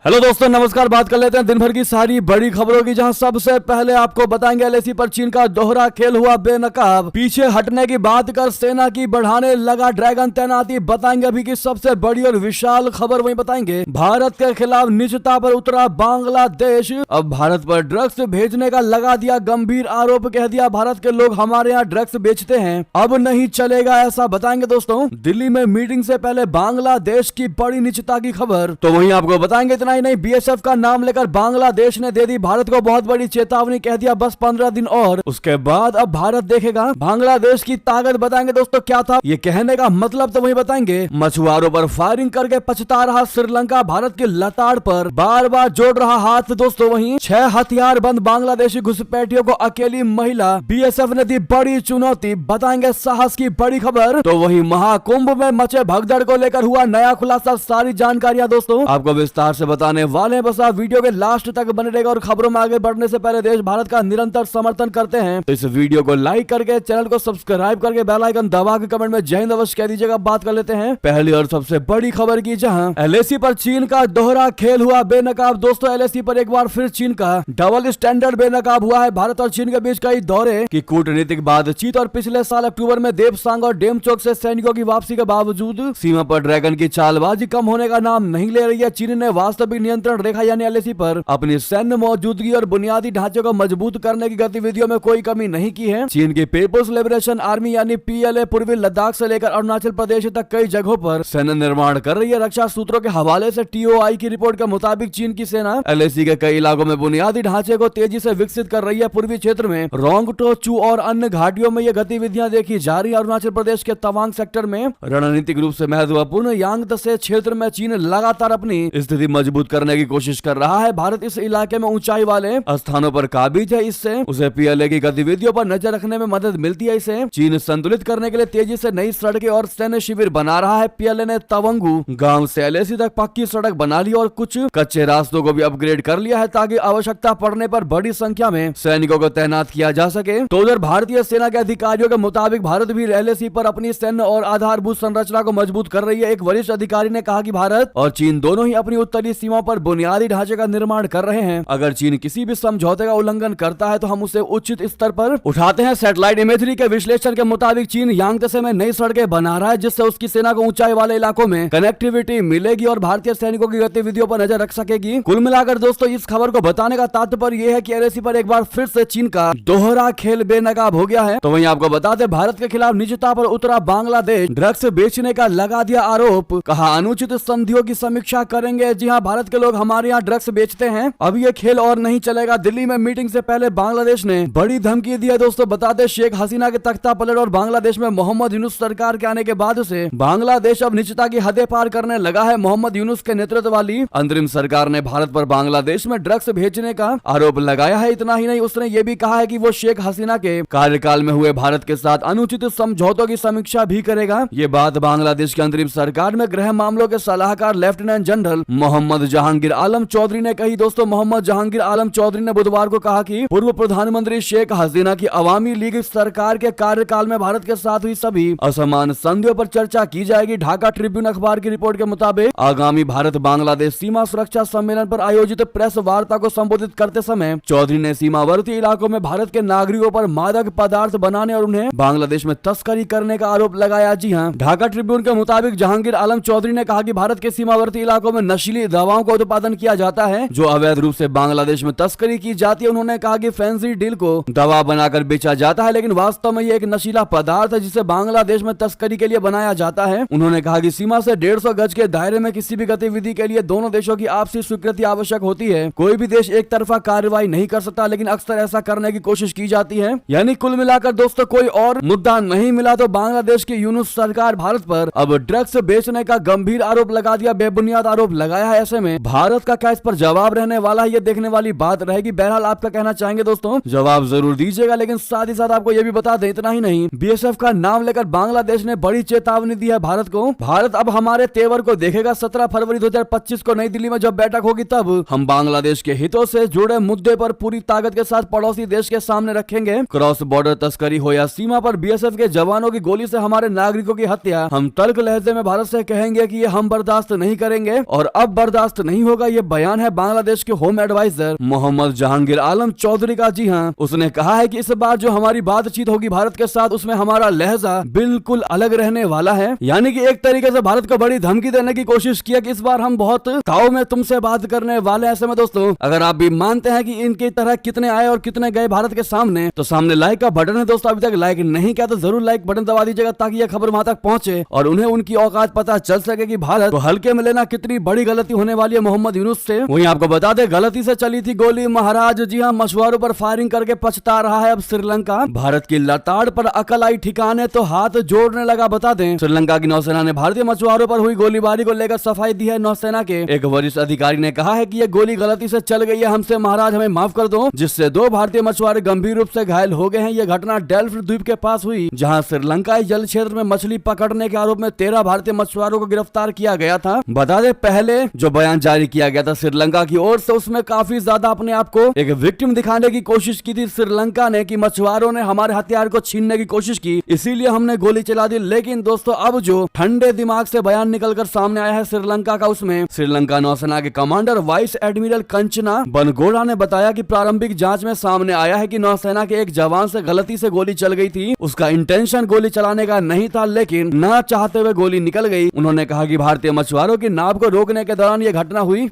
Hello दोस्तों, नमस्कार। बात कर लेते हैं दिन भर की सारी बड़ी खबरों की, जहां सबसे पहले आपको बताएंगे एलएसी पर चीन का दोहरा खेल हुआ बेनकाब, पीछे हटने की बात कर सेना की बढ़ाने लगा ड्रैगन तैनाती। बताएंगे अभी की सबसे बड़ी और विशाल खबर, वही बताएंगे भारत के खिलाफ निजता पर उतरा बांग्लादेश। अब भारत पर ड्रग्स भेजने का लगा दिया गंभीर आरोप, कह दिया भारत के लोग हमारे यहाँ ड्रग्स बेचते हैं, अब नहीं चलेगा ऐसा। बताएंगे दोस्तों दिल्ली में मीटिंग से पहले बांग्लादेश की बड़ी निजता की खबर। तो वहीं आपको बताएंगे इतना ही नहीं, बीएसएफ का नाम लेकर बांग्लादेश ने दे दी भारत को बहुत बड़ी चेतावनी, कह दिया बस 15 दिन और उसके बाद अब भारत देखेगा बांग्लादेश की ताकत। बताएंगे दोस्तों क्या था ये कहने का मतलब, तो वही बताएंगे। मछुआरों पर फायरिंग करके पछता रहा श्रीलंका, भारत की लताड़ पर बार बार जोड़ रहा हाथ। दोस्तों वहीं 6 हथियार बंद बांग्लादेशी घुसपैठियों को अकेली महिला बीएसएफ ने दी बड़ी चुनौती। बताएंगे साहस की बड़ी खबर। तो वही महाकुंभ में मचे भगदड़ को लेकर हुआ नया खुलासा, सारी जानकारियां दोस्तों आपको विस्तार से बताने वाले हैं। बस आप वीडियो के लास्ट तक बने रहेगा और खबरों में आगे बढ़ने से पहले देश भारत का निरंतर समर्थन करते हैं तो इस वीडियो को लाइक करके चैनल को सब्सक्राइब करके बेल आइकन दबा के कमेंट में जय हिंद अवश्य कह दीजिएगा। बात कर लेते हैं पहली और सबसे बड़ी खबर की, जहां एलएसी पर चीन का दोहरा खेल हुआ बेनकाब। दोस्तों एलएसी पर एक बार फिर चीन का डबल स्टैंडर्ड बेनकाब हुआ है। भारत और चीन के बीच कई दौरे की कूटनीतिक बातचीत और पिछले साल अक्टूबर में देपसांग और डेमचोक से सैनिकों की वापसी के बावजूद सीमा पर ड्रैगन की चालबाजी कम होने का नाम नहीं ले रही है। चीन ने वास्तविक नियंत्रण रेखा यानी एलएसी पर अपनी सैन्य मौजूदगी और बुनियादी ढांचे को मजबूत करने की गतिविधियों में कोई कमी नहीं की है। चीन की पीपुल्स लिबरेशन आर्मी यानी पीएलए पूर्वी लद्दाख से लेकर अरुणाचल प्रदेश तक कई जगहों पर सैन्य निर्माण कर रही है। रक्षा सूत्रों के हवाले से टीओआई की रिपोर्ट के मुताबिक चीन की सेना एलएसी के कई इलाकों में बुनियादी ढांचे को तेजी से विकसित कर रही है। पूर्वी क्षेत्र में रोंगटो, चू और अन्य घाटियों में ये गतिविधियां देखी जा रही है। अरुणाचल प्रदेश के तवांग सेक्टर में रणनीतिक रूप से महत्वपूर्ण यांगत्से क्षेत्र में चीन लगातार अपनी स्थिति मजबूत करने की कोशिश कर रहा है। भारत इस इलाके में ऊंचाई वाले स्थानों पर काबिज है, इससे उसे पीएलए की गतिविधियों पर नजर रखने में मदद मिलती है। इसे चीन संतुलित करने के लिए तेजी से नई सड़कें और सैन्य शिविर बना रहा है। पीएलए ने तवंगू गांव से एलएसी तक पक्की सड़क बना ली और कुछ कच्चे रास्तों को भी अपग्रेड कर लिया है ताकि आवश्यकता पड़ने पर बड़ी संख्या में सैनिकों को तैनात किया जा सके। तो उधर भारतीय सेना के अधिकारियों के मुताबिक भारत भी एलएसी पर अपनी सैन्य और आधारभूत संरचना को मजबूत कर रही है। एक वरिष्ठ अधिकारी ने कहा कि भारत और चीन दोनों ही अपनी उत्तरी सीमा पर बुनियादी ढांचे का निर्माण कर रहे हैं। अगर चीन किसी भी समझौते का उल्लंघन करता है तो हम उसे उचित स्तर पर उठाते हैं। सैटेलाइट इमेजरी के विश्लेषण के मुताबिक चीन यांगत्से में नई सड़कें बना रहा है जिससे उसकी सेना को ऊंचाई वाले इलाकों में कनेक्टिविटी मिलेगी और भारतीय सैनिकों की गतिविधियों पर नजर रख सकेगी। कुल मिलाकर दोस्तों इस खबर को बताने का तात्पर्य यह है कि एलएसी पर एक बार फिर से चीन का दोहरा खेल बेनकाब हो गया है। तो वहीं आपको बता दें भारत के खिलाफ निजता पर उतरा बांग्लादेश, ड्रग्स बेचने का लगा दिया आरोप, कहा अनुचित संधियों की समीक्षा करेंगे। जी हाँ, भारत के लोग हमारे यहाँ ड्रग्स बेचते हैं, अब ये खेल और नहीं चलेगा। दिल्ली में मीटिंग से पहले बांग्लादेश ने बड़ी धमकी दी है। दोस्तों बता दें शेख हसीना के तख्ता पलट और बांग्लादेश में मोहम्मद यूनुस सरकार के आने के बाद से बांग्लादेश अब निजता की हदें पार करने लगा है। मोहम्मद यूनुस के नेतृत्व वाली अंतरिम सरकार ने भारत पर बांग्लादेश में ड्रग्स भेजने का आरोप लगाया है। इतना ही नहीं, उसने ये भी कहा है कि वो शेख हसीना के कार्यकाल में हुए भारत के साथ अनुचित समझौतों की समीक्षा भी करेगा। ये बात बांग्लादेश की अंतरिम सरकार में गृह मामलों के सलाहकार लेफ्टिनेंट जनरल मोहम्मद जहांगीर आलम चौधरी ने कही। दोस्तों मोहम्मद जहांगीर आलम चौधरी ने बुधवार को कहा कि पूर्व प्रधानमंत्री शेख हसीना की अवामी लीग सरकार के कार्यकाल में भारत के साथ हुई सभी असमान संधियों पर चर्चा की जाएगी। ढाका ट्रिब्यून अखबार की रिपोर्ट के मुताबिक आगामी भारत बांग्लादेश सीमा सुरक्षा सम्मेलन पर आयोजित प्रेस वार्ता को संबोधित करते समय चौधरी ने सीमावर्ती इलाकों में भारत के नागरिकों पर मादक पदार्थ बनाने और उन्हें बांग्लादेश में तस्करी करने का आरोप लगाया। जी हाँ, ढाका ट्रिब्यून के मुताबिक जहांगीर आलम चौधरी ने कहा कि भारत के सीमावर्ती इलाकों में नशीली दवाओं का उत्पादन किया जाता है जो अवैध रूप से बांग्लादेश में तस्करी की जाती है। उन्होंने कहा कि फैंसी डील को दवा बनाकर बेचा जाता है लेकिन वास्तव में ये एक नशीला पदार्थ है जिसे बांग्लादेश में तस्करी के लिए बनाया जाता है। उन्होंने कहा कि सीमा से 150 गज के दायरे में किसी भी गतिविधि के लिए दोनों देशों की आपसी स्वीकृति आवश्यक होती है। कोई भी देश एक तरफा कार्रवाई नहीं कर सकता लेकिन अक्सर ऐसा करने की कोशिश की जाती है। यानी कुल मिलाकर दोस्तों कोई और मुद्दा नहीं मिला तो बांग्लादेश की यूनुस सरकार भारत पर अब ड्रग्स बेचने का गंभीर आरोप लगा दिया, बेबुनियाद आरोप लगाया है। ऐसे में भारत का क्या इस पर जवाब रहने वाला है, ये देखने वाली बात रहेगी। बहरहाल आपका कहना चाहेंगे दोस्तों, जवाब जरूर दीजिएगा। लेकिन साथ ही साथ आपको ये भी बता दें, इतना ही नहीं, बीएसएफ का नाम लेकर बांग्लादेश ने बड़ी चेतावनी दी है भारत को। भारत अब हमारे तेवर को देखेगा। 17 फरवरी 2025 को नई दिल्ली में जब बैठक होगी तब हम बांग्लादेश के हितों से जुड़े मुद्दे पर पूरी ताकत के साथ पड़ोसी देश के सामने रखेंगे। क्रॉस बॉर्डर तस्करी हो या सीमा पर बीएसएफ के जवानों की गोली से हमारे नागरिकों की हत्या, हम तल्ख लहजे में भारत से कहेंगे कि ये हम बर्दाश्त नहीं करेंगे और अब बर्दाश्त बर्दाश्त नहीं होगा। ये बयान है बांग्लादेश के होम एडवाइजर मोहम्मद जहांगीर आलम चौधरी का। जी हाँ, उसने कहा है कि इस बार जो हमारी बातचीत होगी भारत के साथ, उसमें हमारा लहजा बिल्कुल अलग रहने वाला है। यानी कि एक तरीके से भारत को बड़ी धमकी देने की कोशिश किया कि इस बार हम बहुत ताव में तुमसे बात करने वाले हैं। ऐसे में दोस्तों, अगर आप भी मानते हैं कि इनकी तरह कितने आए और कितने गए भारत के सामने, तो सामने लाइक का बटन है दोस्तों, अभी तक लाइक नहीं किया तो जरूर लाइक बटन दबा दीजिएगा ताकि यह खबर वहां तक पहुंचे और उन्हें उनकी औकात पता चल सके कि भारत को हल्के में लेना कितनी बड़ी गलती होने वाली है मोहम्मद यूनुस से। वहीं आपको बता दें, गलती से चली थी गोली महाराज। जी हाँ, मछुआरों पर फायरिंग करके पछता रहा है अब श्रीलंका। भारत की लताड़ पर अकल आई ठिकाने तो हाथ जोड़ने लगा। बता दें, श्रीलंका की नौसेना ने भारतीय मछुआरों पर हुई गोलीबारी को लेकर सफाई दी है। नौसेना के एक वरिष्ठ अधिकारी ने कहा है कि यह गोली गलती से चल गई है, हमसे महाराज हमें माफ कर दो, जिससे 2 भारतीय मछुआरे गंभीर रूप से घायल हो गए हैं। यह घटना डेल्फ द्वीप के पास हुई, जहां श्रीलंकाई जल क्षेत्र में मछली पकड़ने के आरोप में 13 भारतीय मछुआरों को गिरफ्तार किया गया था। बता दें, पहले जो बयान जारी किया गया था श्रीलंका की ओर से, उसमें काफी ज्यादा अपने आप को एक विक्टिम दिखाने की कोशिश की थी श्रीलंका ने कि मछुआरों ने हमारे हथियार को छीनने की कोशिश की, इसीलिए हमने गोली चला दी। लेकिन दोस्तों, अब जो ठंडे दिमाग से बयान निकलकर सामने आया है श्रीलंका का, उसमें श्रीलंका नौसेना के कमांडर वाइस एडमिरल कंचना बनगोड़ा ने बताया कि प्रारंभिक जांच में सामने आया है कि नौसेना के एक जवान से गलती से गोली चल गई थी। उसका इंटेंशन गोली चलाने का नहीं था, लेकिन ना चाहते हुए गोली निकल गई। उन्होंने कहा कि भारतीय मछुआरों की नाव को रोकने के दौरान यह घटना हुई।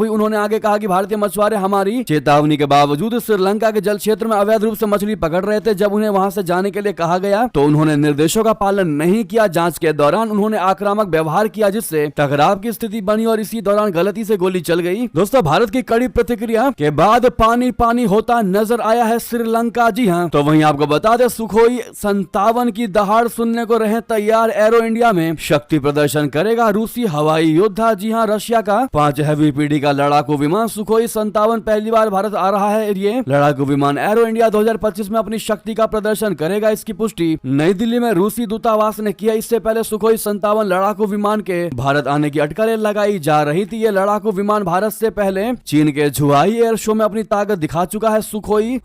उन्होंने आगे कहा कि भारतीय मछुआरे हमारी चेतावनी के बावजूद श्रीलंका के जल क्षेत्र में अवैध रूप से मछली पकड़ रहे थे। जब उन्हें वहां से जाने के लिए कहा गया तो उन्होंने निर्देशों का पालन नहीं किया। जांच के दौरान उन्होंने आक्रामक व्यवहार किया, जिससे टकराव की स्थिति बनी और इसी दौरान गलती से गोली चल गई। दोस्तों, भारत की कड़ी प्रतिक्रिया के बाद पानी पानी होता नजर आया है श्रीलंका। जी हाँ, तो वहीं आपको बता दें, सुखोई 57 की दहाड़ सुनने को रहे तैयार। एरो इंडिया में शक्ति प्रदर्शन करेगा रूसी हवाई योद्धा। जी हाँ, रशिया का 5 हेवी पीढ़ी का लड़ाकू विमान सुखोई 57 पहली बार भारत आ रहा है। ये लड़ाकू विमान एरो इंडिया 2025 में अपनी शक्ति का प्रदर्शन करेगा। इसकी पुष्टि नई दिल्ली में रूसी दूतावास ने किया। इससे पहले सुखोई 57 लड़ाकू विमान के भारत आने की अटकलें लगाई जा रही थी। ये लड़ाकू विमान भारत से पहले चीन के झुआई एयर शो में अपनी ताकत दिखा चुका है।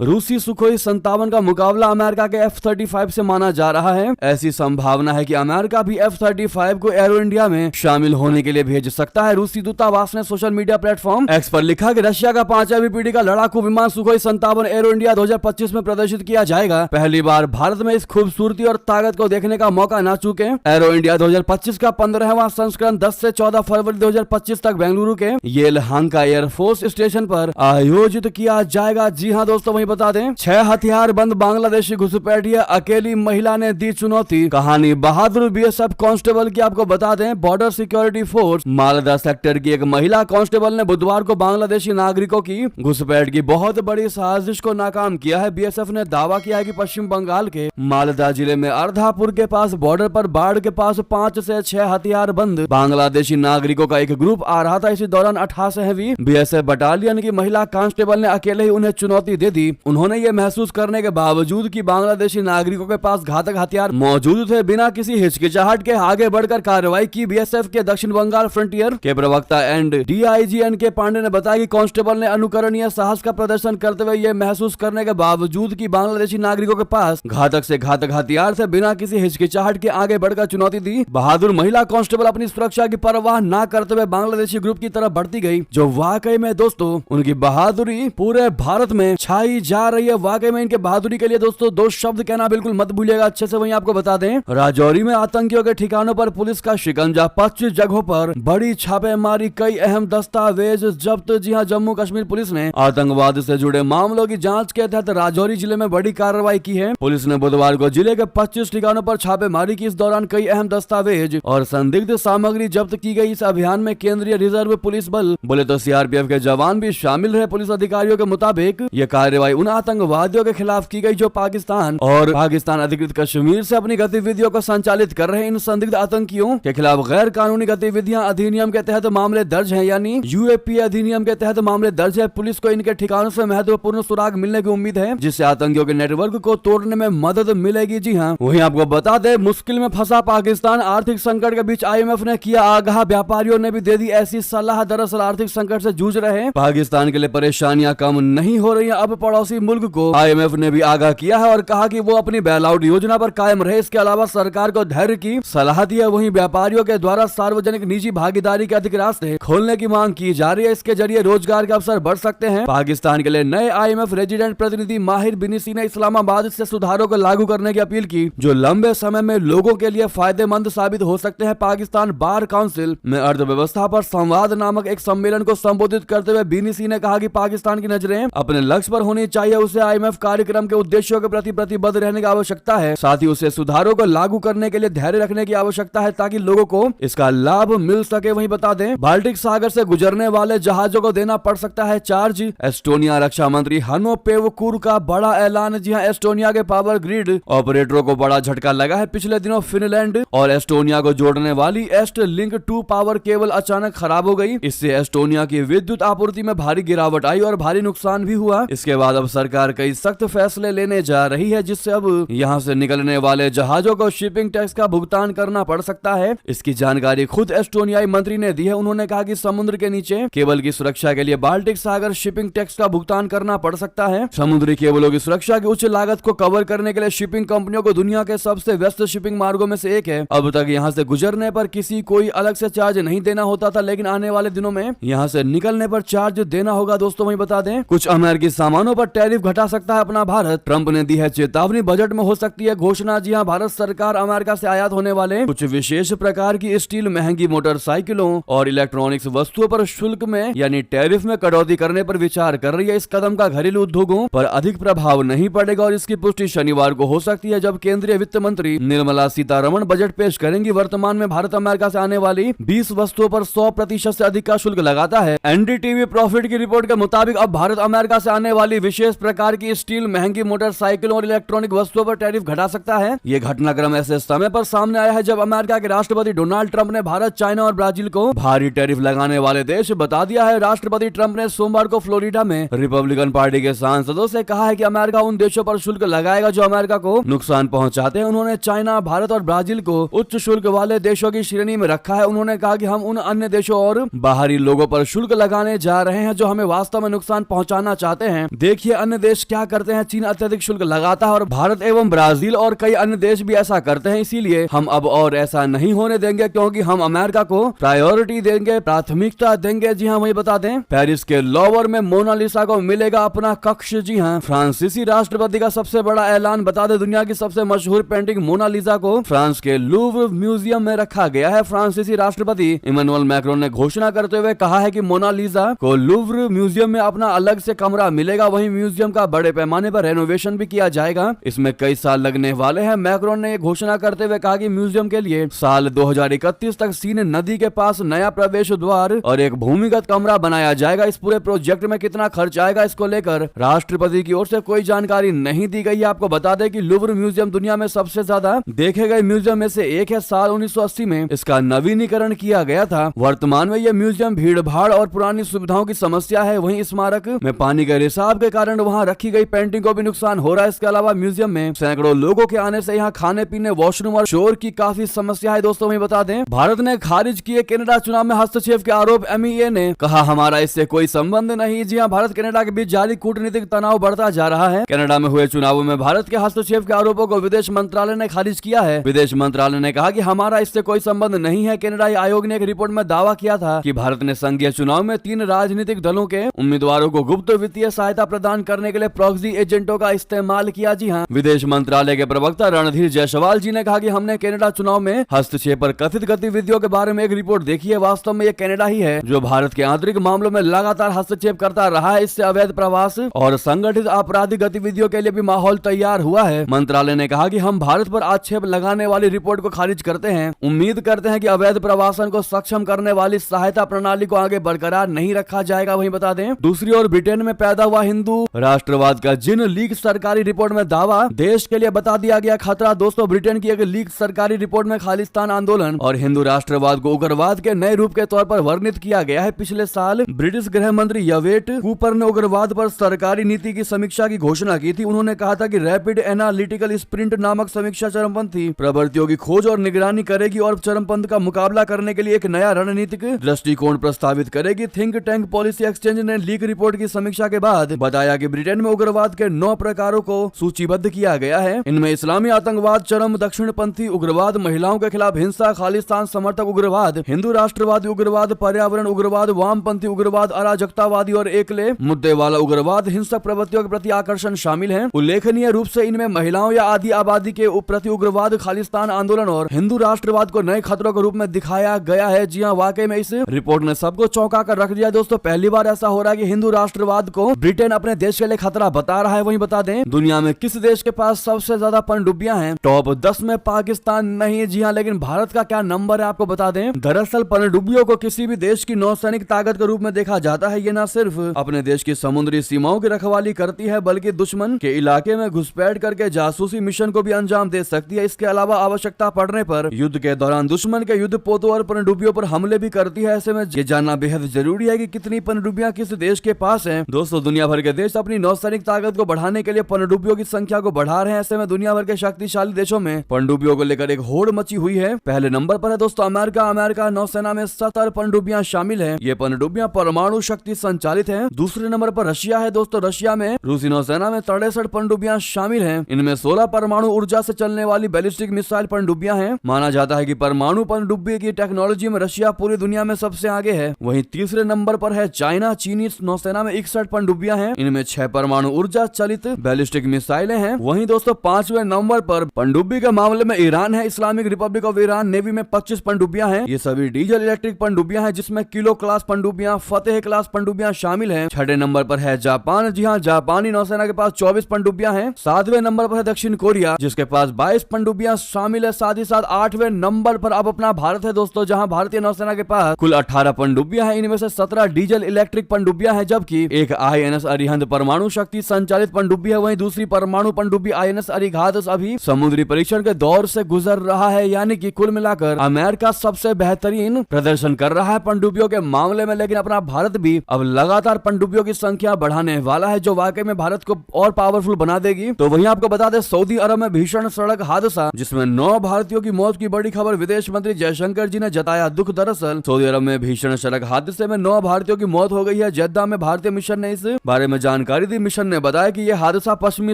रूसी सुखोई 57 का मुकाबला अमेरिका के F-35 से माना जा रहा है। ऐसी संभावना है कि अमेरिका भी F-35 को एरो इंडिया में शामिल होने के लिए भेज सकता है। रूसी दूतावास ने सोशल मीडिया प्लेटफॉर्म एक्स पर लिखा कि रशिया का 5वीं पीढ़ी का लड़ाकू विमान सुखोई 57 एरो इंडिया 2025 में प्रदर्शित किया जाएगा। पहली बार भारत में इस खूबसूरती और ताकत को देखने का मौका ना चूके। एरो इंडिया 2025 का 15वां संस्करण 10 से 14 फरवरी 2025 तक बेंगलुरु के येलहांका एयरफोर्स स्टेशन पर आयोजित किया जाएगा। जी हाँ दोस्तों, वही बता दें, 6 हथियार बंद बांग्लादेशी घुसपैठिया अकेली महिला ने दी चुनौती। कहानी बहादुर बीएसएफ कांस्टेबल की आपको बता दें, border security force Malda sector की एक महिला कांस्टेबल ने बुधवार को बांग्लादेशी नागरिकों की घुसपैठ की बहुत बड़ी साजिश को नाकाम किया है। बीएसएफ ने दावा किया है कि पश्चिम बंगाल के मालदा जिले में अर्धापुर के पास बॉर्डर पर बाढ़ के पास 5 से 6 हथियार बंद बांग्लादेशी नागरिकों का एक ग्रुप आ रहा था। इसी दौरान 88वीं बीएसएफ बटालियन की महिला कांस्टेबल ने अकेले ही उन्हें चुनौती दे दी। उन्होंने ये महसूस करने के बावजूद कि बांग्लादेशी नागरिकों के पास घातक हथियार मौजूद थे, बिना किसी हिचकिचाहट के आगे बढ़कर कार्रवाई की। बीएसएफ के दक्षिण बंगाल फ्रंटियर के प्रवक्ता एंड डीआईजी एन.के. पांडे ने बताया कि कांस्टेबल ने अनुकरणीय साहस का प्रदर्शन करते हुए यह महसूस करने के बावजूद कि बांग्लादेशी नागरिकों के पास घातक से घातक हथियार से बिना किसी हिचकिचाहट के आगे बढ़कर चुनौती दी। बहादुर महिला कांस्टेबल अपनी सुरक्षा की परवाह न करते हुए बांग्लादेशी ग्रुप की तरफ बढ़ती गई, जो वाकई में दोस्तों उनकी बहादुरी पूरे भारत में छाई जा रही है। वाकई में इनके बहादुरी के लिए दोस्तों 2 शब्द कहना बिल्कुल मत भूलिएगा अच्छे से। वहीं आपको बता दें, राजौरी में आतंकियों के ठिकानों पर पुलिस का शिकंजा, 25 जगहों पर बड़ी छापेमारी, कई अहम दस्तावेज जब्त। जी हां, जम्मू कश्मीर पुलिस ने आतंकवाद से जुड़े मामलों की जांच के तहत राजौरी जिले में बड़ी कार्रवाई की है। पुलिस ने बुधवार को जिले के 25 ठिकानों पर छापेमारी की। इस दौरान कई अहम दस्तावेज और संदिग्ध सामग्री जब्त की गई। इस अभियान में केंद्रीय रिजर्व पुलिस बल, बोले तो सीआरपीएफ के जवान भी शामिल रहे। पुलिस अधिकारियों के मुताबिक यह कार्रवाई उन आतंकवादियों के खिलाफ की गई जो पाकिस्तान अधिकृत कश्मीर से अपनी गतिविधियों को संचालित कर रहे। इन संदिग्ध आतंकियों के खिलाफ गैर कानूनी गतिविधियां अधिनियम के तहत मामले दर्ज हैं, यानी यूएपी अधिनियम के तहत मामले दर्ज है। पुलिस को इनके ठिकानों से महत्वपूर्ण सुराग मिलने की उम्मीद है, जिससे आतंकियों के नेटवर्क को तोड़ने में मदद मिलेगी। जी हाँ, वहीं आपको बता दें, मुश्किल में फंसा पाकिस्तान, आर्थिक संकट के बीच आईएमएफ ने किया आगाह, व्यापारियों ने भी दे दी ऐसी सलाह। दरअसल आर्थिक संकट से जूझ रहे पाकिस्तान के लिए परेशानियां कम नहीं हो रही हैं। अब पड़ोसी मुल्क को आईएमएफ ने भी आगाह किया है और कहा कि वो अपनी बैल आउट योजना पर कायम रहे। इसके अलावा सरकार को धैर्य की सलाह दी है। वहीं व्यापारियों अधिकारियों के द्वारा सार्वजनिक निजी भागीदारी के अधिक रास्ते खोलने की मांग की जा रही है। इसके जरिए रोजगार के अवसर बढ़ सकते हैं। पाकिस्तान के लिए नए IMF रेजिडेंट प्रतिनिधि माहिर बिनीसी ने इस्लामाबाद से सुधारों को लागू करने की अपील की, जो लंबे समय में लोगों के लिए फायदेमंद साबित हो सकते हैं। पाकिस्तान बार काउंसिल में अर्थव्यवस्था पर संवाद नामक एक सम्मेलन को संबोधित करते हुए बिनीसी ने कहा कि पाकिस्तान की नजरें अपने लक्ष्य पर होनी चाहिए। उसे IMF कार्यक्रम के उद्देश्यों के प्रति प्रतिबद्ध रहने की आवश्यकता है। साथ ही उसे सुधारों को लागू करने के लिए धैर्य रखने की आवश्यकता है ताकि लोगों को इसका लाभ मिल सके। वहीं बता दें, बाल्टिक सागर से गुजरने वाले जहाजों को देना पड़ सकता है चार्ज। एस्टोनिया रक्षा मंत्री हनो पेवकुर का बड़ा ऐलान। जी हां, एस्टोनिया के पावर ग्रिड ऑपरेटरों को बड़ा झटका लगा है। पिछले दिनों फिनलैंड और एस्टोनिया को जोड़ने वाली एस्ट लिंक 2 पावर केबल अचानक खराब हो गई। इससे एस्टोनिया की विद्युत आपूर्ति में भारी गिरावट आई और भारी नुकसान भी हुआ। इसके बाद अब सरकार कई सख्त फैसले लेने जा रही है, जिससे अब यहां से निकलने वाले जहाजों को शिपिंग टैक्स का भुगतान करना पड़ सकता है। इसकी जानकारी खुद एस्टोनियाई मंत्री ने दी है। उन्होंने कहा कि समुद्र के नीचे केबल की सुरक्षा के लिए बाल्टिक सागर शिपिंग टैक्स का भुगतान करना पड़ सकता है। समुद्री केबलों की सुरक्षा की उच्च लागत को कवर करने के लिए शिपिंग कंपनियों को दुनिया के सबसे व्यस्त शिपिंग मार्गों में से एक है। अब तक यहाँ से गुजरने पर किसी कोई अलग से चार्ज नहीं देना होता था, लेकिन आने वाले दिनों में यहाँ से निकलने पर चार्ज देना होगा। दोस्तों वही बता दें, कुछ अमेरिकी सामानों पर टैरिफ घटा सकता है अपना भारत। ट्रंप ने दी है चेतावनी, बजट में हो सकती है घोषणा। जी हाँ, भारत सरकार अमेरिका से आयात होने वाले कुछ विशेष प्रकार की स्टील, महंगी मोटरसाइकिलों और इलेक्ट्रॉनिक्स वस्तुओं पर शुल्क में यानी टैरिफ में कटौती करने पर विचार कर रही है। इस कदम का घरेलू उद्योगों पर अधिक प्रभाव नहीं पड़ेगा और इसकी पुष्टि शनिवार को हो सकती है, जब केंद्रीय वित्त मंत्री निर्मला सीतारमण बजट पेश करेंगी। वर्तमान में भारत अमेरिका से आने वाली 20 वस्तुओं पर 100% से अधिक का शुल्क लगाता है। NDTV प्रॉफिट की रिपोर्ट के मुताबिक अब भारत अमेरिका से आने वाली विशेष प्रकार की स्टील, महंगी मोटरसाइकिलों और इलेक्ट्रॉनिक वस्तुओं पर टैरिफ घटा सकता है। ये घटनाक्रम ऐसे समय पर सामने आया है जब अमेरिका के राष्ट्रपति डोनाल्ड ट्रंप ने भारत, चाइना और ब्राजील को भारी टैरिफ लगाने वाले देश बता दिया है। राष्ट्रपति ट्रंप ने सोमवार को फ्लोरिडा में रिपब्लिकन पार्टी के सांसदों से कहा है कि अमेरिका उन देशों पर शुल्क लगाएगा जो अमेरिका को नुकसान पहुंचाते हैं। उन्होंने चाइना, भारत और ब्राजील को उच्च शुल्क वाले देशों की श्रेणी में रखा है। उन्होंने कहा कि हम उन अन्य देशों और बाहरी लोगों पर शुल्क लगाने जा रहे हैं जो हमें वास्तव में नुकसान पहुंचाना चाहते हैं। देखिए अन्य देश क्या करते हैं। चीन अत्यधिक शुल्क लगाता है और भारत एवं ब्राजील और कई अन्य देश भी ऐसा करते हैं। इसीलिए हम अब और ऐसा नहीं होने देंगे, क्योंकि हम अमेरिका को प्रायोरिटी देंगे, प्राथमिकता देंगे। जी हाँ, वही बता दें, पेरिस के लोवर में मोनालिसा को मिलेगा अपना कक्ष। जी हाँ, फ्रांसीसी राष्ट्रपति का सबसे बड़ा ऐलान। बता दें, दुनिया की सबसे मशहूर पेंटिंग मोनालिसा को फ्रांस के लूव्र म्यूजियम में रखा गया है। फ्रांसीसी राष्ट्रपति इमैनुअल मैक्रोन ने घोषणा करते हुए कहा है कि मोनालिसा को लूव्र म्यूजियम में अपना अलग से कमरा मिलेगा। वहीं म्यूजियम का बड़े पैमाने पर रेनोवेशन भी किया जाएगा। इसमें कई साल लगने वाले हैं। मैक्रोन ने घोषणा करते हुए कहा कि म्यूजियम के लिए साल 2031 तक सीन नदी के पास नया प्रवेश द्वार और एक भूमिगत कमरा बनाया जाएगा। इस पूरे प्रोजेक्ट में कितना खर्च आएगा, इसको लेकर राष्ट्रपति की ओर से कोई जानकारी नहीं दी गई है। आपको बता दें कि लूव्र म्यूजियम दुनिया में सबसे ज्यादा देखे गए म्यूजियम में से एक है। साल 1980 में इसका नवीनीकरण किया गया था। वर्तमान में यह म्यूजियम भीड़ भाड़ और पुरानी सुविधाओं की समस्या है। वहीं स्मारक में पानी के रिसाव के कारण वहां रखी गई पेंटिंग को भी नुकसान हो रहा है। इसके अलावा म्यूजियम में सैकड़ों लोगों के आने से यहाँ खाने पीने, वॉशरूम और शोर की काफी समस्या है। दोस्तों वही बता दें, भारत ने खारिज किए कनाडा चुनाव में हस्तक्षेप के आरोप। MEA ने कहा हमारा इससे कोई संबंध नहीं। जी हाँ, भारत कनाडा के बीच जारी कूटनीतिक तनाव बढ़ता जा रहा है। कनाडा में हुए चुनावों में भारत के हस्तक्षेप के आरोपों को विदेश मंत्रालय ने खारिज किया है। विदेश मंत्रालय ने कहा कि हमारा इससे कोई संबंध नहीं है। कनाडाई आयोग ने एक रिपोर्ट में दावा किया था कि भारत ने संघीय चुनाव में 3 राजनीतिक दलों के उम्मीदवारों को गुप्त वित्तीय सहायता प्रदान करने के लिए प्रॉक्सी एजेंटों का इस्तेमाल किया। जी हाँ, विदेश मंत्रालय के प्रवक्ता रणधीर जायसवाल जी ने कहा कि हमने कनाडा चुनाव में हस्तक्षेप पर कथित गतिविधियों के बारे में एक रिपोर्ट देखी है। वास्तव में यह कनाडा ही है जो भारत के आंतरिक मामलों में लगातार हस्तक्षेप करता रहा है। इससे अवैध प्रवास और संगठित आपराधिक गतिविधियों के लिए भी माहौल तैयार हुआ है। मंत्रालय ने कहा कि हम भारत पर आक्षेप लगाने वाली रिपोर्ट को खारिज करते हैं। उम्मीद करते हैं कि अवैध प्रवासन को सक्षम करने वाली सहायता प्रणाली को आगे बरकरार नहीं रखा जाएगा। वहीं बता दें, दूसरी ओर ब्रिटेन में पैदा हुआ हिंदू राष्ट्रवाद का जिन लीक सरकारी रिपोर्ट में दावा देश के लिए बता दिया गया खतरा। दोस्तों, ब्रिटेन की एक लीक सरकारी रिपोर्ट में खालिस्तान आंदोलन और हिंदू राष्ट्रवाद को उग्रवाद के नए रूप के तौर पर वर्णित किया गया है। पिछले साल ब्रिटिश गृह मंत्री यवेट कूपर ने उग्रवाद पर सरकारी नीति की समीक्षा की घोषणा की थी। उन्होंने कहा था कि रैपिड एनालिटिकल स्प्रिंट नामक समीक्षा चरमपंथी प्रवृत्तियों की खोज और निगरानी करेगी और चरमपंथ का मुकाबला करने के लिए एक नया रणनीतिक दृष्टिकोण प्रस्तावित करेगी। थिंक टैंक पॉलिसी एक्सचेंज ने लीक रिपोर्ट की समीक्षा के बाद बताया कि ब्रिटेन में उग्रवाद के 9 प्रकारों को सूचीबद्ध किया गया है। इनमें इस्लामी आतंकवाद, चरम दक्षिणपंथी उग्रवाद, महिलाओं के खिलाफ हिंसा, हिंसा, खालिस्तान समर्थक उग्रवाद, हिंदू राष्ट्रवादी उग्रवाद, पर्यावरण उग्रवाद, वामपंथी उग्रवाद, अराजकतावादी और एकले मुद्दे वाला उग्रवाद, हिंसक प्रवृत्तियों के प्रति आकर्षण शामिल है। उल्लेखनीय रूप से इनमें महिलाओं या आदि आबादी के प्रति उग्रवाद, खालिस्तान आंदोलन और हिंदू राष्ट्रवाद को नए खतरों के रूप में दिखाया गया है। जी हाँ, वाकई में इस रिपोर्ट ने सबको चौंका कर रख दिया दोस्तों। पहली बार ऐसा हो रहा है कि हिंदू राष्ट्रवाद को ब्रिटेन अपने देश के लिए खतरा बता रहा है। वहीं बता दें, दुनिया में किस देश के पास सबसे ज्यादा पनडुब्बियां हैं? टॉप 10 में पाकिस्तान नहीं है। जी हाँ, लेकिन भारत का क्या नंबर है आपको बता दें। दरअसल पनडुब्बियों को किसी भी देश की नौसैनिक ताकत के रूप में देखा जाता है। ये न सिर्फ अपने देश की समुद्री सीमाओं की रखवाली करती है, बल्कि दुश्मन के इलाके में घुसपैठ करके जासूसी मिशन को भी अंजाम दे सकती है। इसके अलावा आवश्यकता पड़ने पर युद्ध के दौरान दुश्मन के युद्ध पोतों और पनडुब्बियों पर हमले भी करती है। ऐसे में ये जानना बेहद जरूरी है कि कितनी पनडुब्बियां किस देश के पास हैं। दोस्तों, दुनिया भर के देश अपनी नौसैनिक ताकत को बढ़ाने के लिए पनडुब्बियों की संख्या को बढ़ा रहे हैं। ऐसे में दुनिया भर के शक्तिशाली देशों में पनडुब्बियों को लेकर एक होड़ मची हुई है। पहले नंबर पर है दोस्तों अमेरिका नौसेना में 70 पनडुब्बियां शामिल हैं। ये पनडुब्बियां परमाणु शक्ति संचालित हैं। दूसरे नंबर पर रशिया है दोस्तों। रशिया में रूसी नौसेना में 63 पनडुब्बियां शामिल हैं। इनमें 16 परमाणु ऊर्जा से चलने वाली बैलिस्टिक मिसाइल पनडुब्बियां हैं। माना जाता है कि परमाणु पनडुब्बी की टेक्नोलॉजी में रशिया पूरी दुनिया में सबसे आगे है। वहीं तीसरे नंबर पर है चाइना। चीनी नौसेना में 61 पनडुब्बियां हैं। इनमें 6 परमाणु ऊर्जा चलित बैलिस्टिक मिसाइलें हैं। वहीं दोस्तों 5वें नंबर पर पनडुब्बी के मामले में ईरान है। Islamic Republic of Iran navy में 25 पनडुब्बियां हैं। ये सभी डीजल इलेक्ट्रिक पनडुब्बियां हैं, जिसमें किलो क्लास पनडुब्बियां, फतेह क्लास पनडुब्बियां शामिल हैं। 6ठे नंबर पर है जापान। जी हाँ, जापानी नौसेना के पास 24 पनडुब्बियां हैं। 7वें नंबर पर है दक्षिण कोरिया, जिसके पास 22 पनडुब्बियां शामिल है। साथ ही साथ 8वें नंबर पर अब अपना भारत है दोस्तों, जहां भारतीय नौसेना के पास कुल 18 पनडुब्बियां हैं। इनमें से 17 डीजल इलेक्ट्रिक पनडुब्बियां हैं, जबकि एक INS अरिहंत परमाणु शक्ति संचालित पनडुब्बी है। वहीं दूसरी परमाणु पनडुब्बी INS अरिघात अभी समुद्री परीक्षण के दौर से गुजर रहा है। यानी कि कुल मिलाकर अमेरिका सबसे बेहतरीन प्रदर्शन कर रहा है पनडुब्बियों के मामले में, लेकिन अपना भारत भी अब लगातार पनडुब्बियों की संख्या बढ़ाने वाला है, जो वाकई में भारत को और पावरफुल बना देगी। तो वहीं आपको बता दें, सऊदी अरब में भीषण सड़क हादसा जिसमें 9 भारतीयों की मौत की बड़ी खबर विदेश मंत्री जयशंकर जी ने जताया दुख। दरअसल सऊदी अरब में भीषण सड़क हादसे में 9 भारतीयों की मौत हो गई है। जेद्दा में भारतीय मिशन ने इस बारे में जानकारी दी। मिशन ने बताया कि यह हादसा पश्चिमी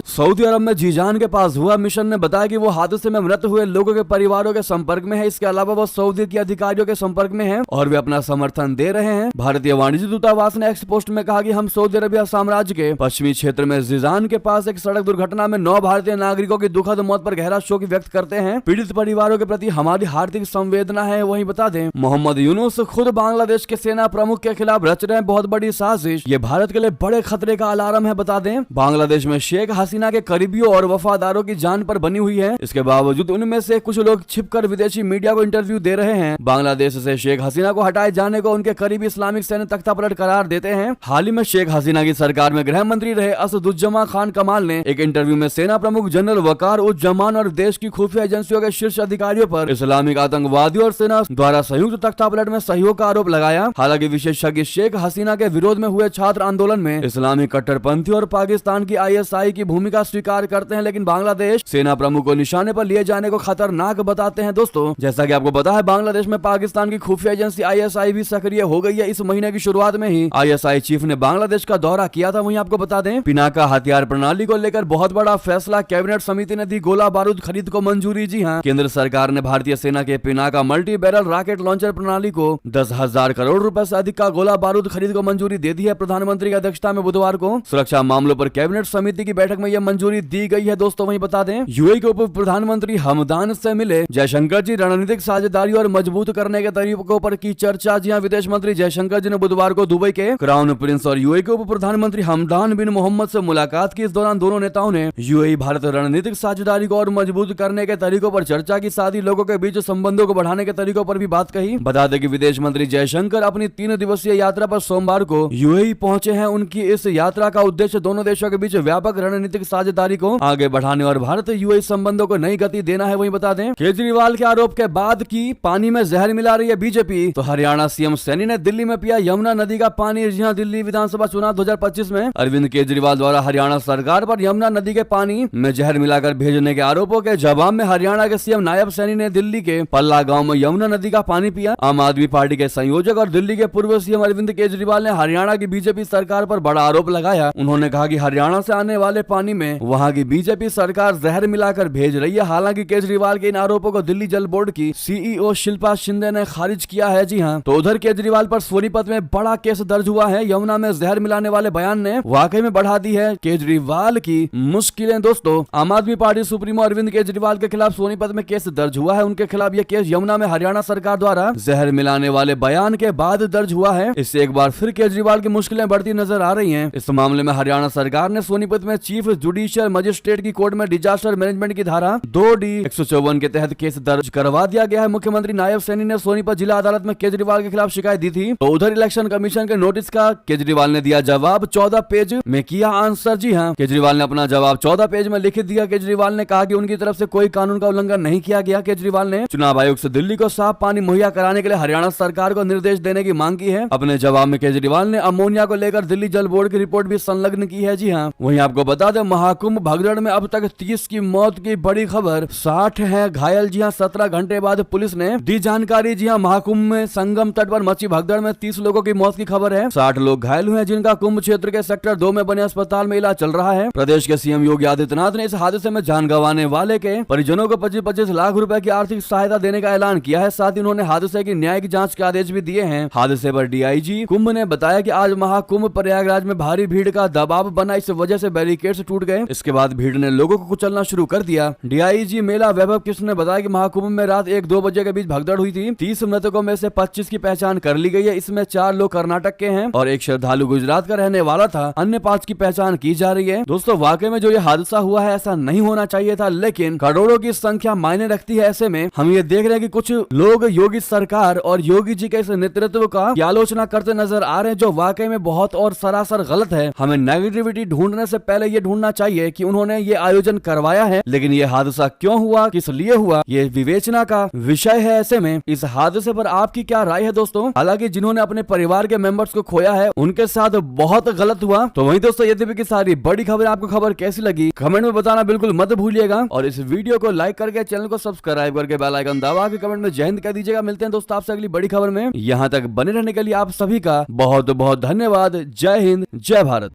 सऊदी अरब में जीजान के पास हुआ। मिशन ने बताया कि वो हादसे में मृत हुए लोगों के परिवारों के संपर्क में है। इसके अलावा वो सऊदी के अधिकारियों के संपर्क में है और वे अपना समर्थन दे रहे हैं। भारतीय वाणिज्य दूतावास ने एक्स पोस्ट में कहा कि हम सऊदी अरबिया साम्राज्य के पश्चिमी क्षेत्र में जीजान के पास एक सड़क दुर्घटना में 9 भारतीय नागरिकों की दुखद मौत पर गहरा शोक व्यक्त करते हैं। पीड़ित परिवारों के प्रति हमारी हार्दिक संवेदना है। वहीं बता दें, मोहम्मद यूनुस खुद बांग्लादेश के सेना प्रमुख के खिलाफ रच रहे हैं बहुत बड़ी साजिश। ये भारत के लिए बड़े खतरे का अलार्म है। बता दें, बांग्लादेश में शेख हसीना के करीबियों और वफादारों की जान पर बनी हुई है। इसके बावजूद उनमें से कुछ लोग छिपकर विदेशी मीडिया को इंटरव्यू दे रहे हैं। बांग्लादेश से शेख हसीना को हटाए जाने को उनके करीबी इस्लामिक सैन्य तख्तापलट करार देते हैं। हाल ही में शेख हसीना की सरकार में गृह मंत्री रहे असदुज्जमा खान कमाल ने एक इंटरव्यू में सेना प्रमुख जनरल वकार उज्जमान और देश की खुफिया एजेंसियों के शीर्ष अधिकारियों पर इस्लामिक आतंकवादियों और सेना द्वारा संयुक्त तख्तापलट में सहयोग का आरोप लगाया। हालांकि विशेषज्ञ शेख हसीना के विरोध में हुए छात्र आंदोलन में इस्लामिक कट्टरपंथी और पाकिस्तान की ISI की भूमिका स्वीकार करते हैं, लेकिन बांग्लादेश सेना प्रमुख को निशाने पर लिए जाने को खतरनाक बताते हैं। दोस्तों, जैसा कि आपको पता है, बांग्लादेश में पाकिस्तान की खुफिया एजेंसी ISI भी सक्रिय हो गई है। इस महीने की शुरुआत में ही ISI चीफ ने बांग्लादेश का दौरा किया था। वहीं आपको बता दें, पिनाका हथियार प्रणाली को लेकर बहुत बड़ा फैसला, कैबिनेट समिति ने दी गोला बारूद खरीद को मंजूरी। जी हाँ, केंद्र सरकार ने भारतीय सेना के Pinaka multi barrel rocket launcher प्रणाली को 10,000 करोड़ रुपए से अधिक का गोला बारूद खरीद को मंजूरी दे दी है। प्रधानमंत्री की अध्यक्षता में बुधवार को सुरक्षा मामलों पर कैबिनेट समिति की बैठक में यह मंजूरी दी गई है। दोस्तों, वहीं बता दें, UAE के उप प्रधानमंत्री हमदान से मिले जयशंकर जी। रणनीतिक साझेदारी और मजबूत करने के तरीकों पर की चर्चा। जी हाँ, विदेश मंत्री जयशंकर जी ने बुधवार को दुबई के क्राउन प्रिंस और UAE के उप प्रधानमंत्री हमदान बिन मोहम्मद से मुलाकात की। इस दौरान दोनों नेताओं ने UAE भारत रणनीतिक साझेदारी को और मजबूत करने के तरीकों पर चर्चा की। साथ ही लोगों के बीच संबंधों को बढ़ाने के तरीकों पर भी बात कही। बता दें कि विदेश मंत्री जयशंकर अपनी 3 दिवसीय यात्रा पर सोमवार को UAE पहुंचे हैं। उनकी इस यात्रा का उद्देश्य दोनों देशों के बीच व्यापक रणनीतिक साझेदारी को आगे बढ़ाने और भारत UAE संबंधों को नई गति देना है। वहीं बता दें, केजरीवाल के आरोप के बाद की पानी में जहर मिला रही है बीजेपी, तो हरियाणा CM सैनी ने दिल्ली में पिया यमुना नदी का पानी। जहां दिल्ली विधानसभा चुनाव 2025 में अरविंद केजरीवाल द्वारा हरियाणा सरकार पर यमुना नदी के पानी में जहर मिलाकर भेजने के आरोपों के जवाब में हरियाणा के CM नायब सैनी ने दिल्ली के पल्ला गांव में यमुना नदी का पानी पिया। आम आदमी पार्टी के संयोजक और दिल्ली के पूर्व CM अरविंद केजरीवाल ने हरियाणा की बीजेपी सरकार पर बड़ा आरोप लगाया। उन्होंने कहा कि हरियाणा से आने वाले पानी में वहां की बीजेपी सरकार जहर मिलाकर भेज रही है। हालांकि केजरीवाल के इन आरोपों को दिल्ली जल बोर्ड की सीईओ शिल्पा शिंदे ने खारिज किया है। जी हाँ, तो उधर केजरीवाल पर सोनीपत में बड़ा केस दर्ज हुआ है। यमुना में जहर मिलाने वाले बयान ने वाकई में बढ़ा दी है केजरीवाल की मुश्किलें। दोस्तों, आम आदमी पार्टी सुप्रीमो अरविंद केजरीवाल के खिलाफ सोनीपत में केस दर्ज हुआ है। उनके खिलाफ यह केस यमुना में हरियाणा सरकार द्वारा जहर मिलाने वाले बयान के बाद दर्ज हुआ है। इससे एक बार फिर केजरीवाल की मुश्किलें बढ़ती नजर आ रही हैं। इस मामले में हरियाणा सरकार ने सोनीपत में चीफ जुडिशियल मजिस्ट्रेट की कोर्ट में डिजास्टर मैनेजमेंट की धारा 2D-154 के तहत केस दर्ज करवा दिया गया है। मुख्यमंत्री नायब सैनी ने सोनीपत जिला अदालत में केजरीवाल के खिलाफ शिकायत दी थी। तो उधर इलेक्शन कमीशन के नोटिस का केजरीवाल ने दिया जवाब, 14 पेज में किया आंसर। जी हाँ, केजरीवाल ने अपना जवाब 14 पेज में लिख दिया। केजरीवाल ने कहा कि उनकी तरफ से कोई कानून का उल्लंघन नहीं किया गया। केजरीवाल ने चुनाव आयोग से दिल्ली को साफ पानी मुहैया कराने के लिए हरियाणा सरकार को निर्देश देने की मांग की है। अपने जवाब में केजरीवाल ने अमोनिया को लेकर दिल्ली जल बोर्ड की रिपोर्ट भी संलग्न की है। जी हाँ, वहीं आपको बता दें, महाकुंभ भगदड़ में अब तक 30 की मौत की बड़ी खबर, 60 है घायल। जी हाँ, 17 घंटे बाद पुलिस ने दी जानकारी। जी हाँ, महाकुंभ में संगम तट पर मची भगदड़ में 30 लोगों की मौत की खबर है। 60 लोग घायल हुए हैं, जिनका कुंभ क्षेत्र के सेक्टर 2 में बने अस्पताल में इलाज चल रहा है। प्रदेश के सीएम योगी आदित्यनाथ ने इस हादसे में जान गंवाने वाले के परिजनों को 25-25 लाख रुपए की आर्थिक सहायता देने का ऐलान किया है। साथ ही उन्होंने हादसे की न्यायिक जांच के आदेश भी दिए हैं। हादसे पर डीआईजी कुंभ ने बताया कि आज महाकुंभ प्रयागराज में भारी भीड़ का दबाव बना, इस वजह से बैरिकेड्स टूट गए। इसके बाद भीड़ ने लोगों को कुचलना शुरू कर दिया। डीआईजी मेला वैभव कृष्ण ने बताया कि महाकुंभ में रात 1-2 बजे के बीच भगदड़ हुई थी। 30 मृतकों में से 25 की पहचान कर ली गई है। इसमें 4 लोग कर्नाटक के हैं और एक श्रद्धालु गुजरात का रहने वाला था। अन्य 5 की पहचान की जा रही है। दोस्तों, वाकई में जो ये हादसा हुआ है, ऐसा नहीं होना चाहिए था, लेकिन करोड़ों की संख्या मायने रखती है। ऐसे में हम ये देख रहे हैं कि कुछ लोग योगी सरकार और योगी जी के इस नेतृत्व का आलोचना करते नजर आ रहे हैं, जो वाकई में बहुत और सरासर गलत है। हमें नेगेटिविटी ढूंढने से पहले ये ढूंढना चाहिए कि उन्होंने ये आयोजन करवाया है, लेकिन ये हादसा क्यों हुआ, किस लिए हुआ, ये विवेचना का विषय है। ऐसे में इस हादसे पर आपकी क्या राय है दोस्तों? हालांकि जिन्होंने अपने परिवार के मेंबर्स को खोया है, उनके साथ बहुत गलत हुआ। तो वहीं दोस्तों, यद्यपि की सारी बड़ी खबर, आपको खबर कैसी लगी कमेंट में बताना बिल्कुल मत भूलिएगा। और इस वीडियो को लाइक करके, चैनल को सब्सक्राइब करके, बेल आइकन दबा के कमेंट में जय हिंद कह दीजिएगा। मिलते हैं दोस्तों आपसे अगली बड़ी खबर में। यहाँ तक बने रहने के लिए आप सभी का बहुत बहुत धन्यवाद। जय हिंद, जय भारत।